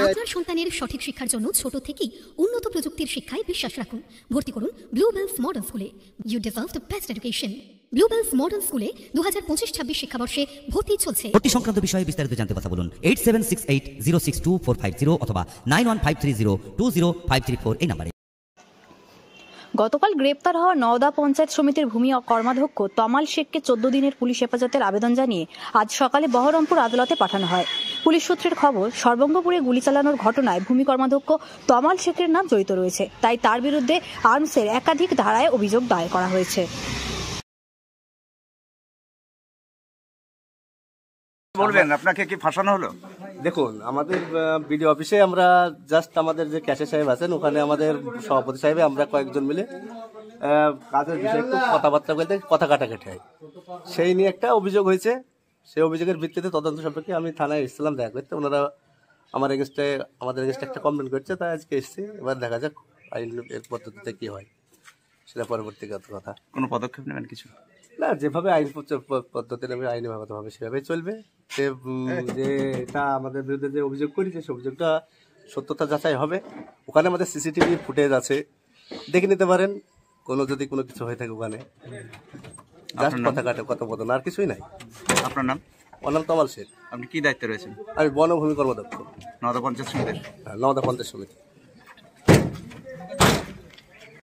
আপনার সন্তানের সঠিক শিক্ষার জন্য ছোট থেকেই উন্নত প্রযুক্তির শিক্ষায় বিশ্বাস রাখুন। ভর্তি করুন ব্লু বেলস মডেল স্কুলে। You deserve the best education. Blue bells model স্কুলে 2025-26 শিক্ষাবর্ষে ভর্তি চলছে। ভর্তি সংক্রান্ত বিষয়ে বিস্তারিত জানতে কথা বলুন 8768062450 অথবা 9153020534 এই নম্বরে। গতকাল গ্রেপ্তার হওয়া নওদা পঞ্চায়েত সমিতির ভূমি কর্মাধ্যক্ষ তমাল শেখকে 14 দিনের পুলিশ হেফাজতের আবেদন জানিয়ে আজ সকালে বহরমপুর আদালতে পাঠানো হয়। পুলিশ সূত্রের খবর, সর্বঙ্গপুরে গুলি চালানোর ঘটনায় ভূমি কর্মাধ্যক্ষ তমাল শেখের নাম জড়িত রয়েছে, তাই তার বিরুদ্ধে আর্মসের একাধিক ধারায় অভিযোগ দায়ের করা হয়েছে। বলবেন আপনাকে কি ফাঁসানো হলো? দেখুন, আমাদের বিডিও অফিসে আমরা জাস্ট আমাদের যে ক্যাশিয়ার সাহেব আছেন ওখানে আমাদের সভাপতি সাহেব আমরা কয়েকজন মিলে কাজের বিষয়ে একটু কথাবার্তা বলতে কথা কাটাকাটি হয়, সেই নিয়ে একটা অভিযোগ হয়েছে। সেই অভিযোগের ভিত্তিতে তদন্ত সম্পর্কে আমি থানায় এসেছিলাম দেখা করতে। ওনারা আমাদের এগেস্টে একটা কমপ্লেন করছে, তাই আজকে এসেছি। এবার দেখা যাক আইনের পদ্ধতিতে কি হয়, সেটা পরবর্তীগত কথা। কোনো পদক্ষেপ নেবেন কিছু? না, যেভাবে আইন পদ্ধতি নেবে আইনভাবে সেভাবেই চলবে। যে এটা আমাদের বিরুদ্ধে যে অভিযোগ করেছে সে অভিযোগটা সত্যতা যাচাই হবে। ওখানে আমাদের সিসিটিভি ফুটেজ আছে, দেখে নিতে পারেন যদি কোনো কিছু হয়ে থাকে ওখানে। জাস্ট কথা বদন, আর কিছুই নাই। আপনার নাম? আমার নাম তমাল শেখ। আপনি কি দায়িত্বে রয়েছেন? আমি বনভূমি কর্মদক্ষ নওদা পঞ্চায়েত সমিতির। নওদা পঞ্চায়েত সমিতি।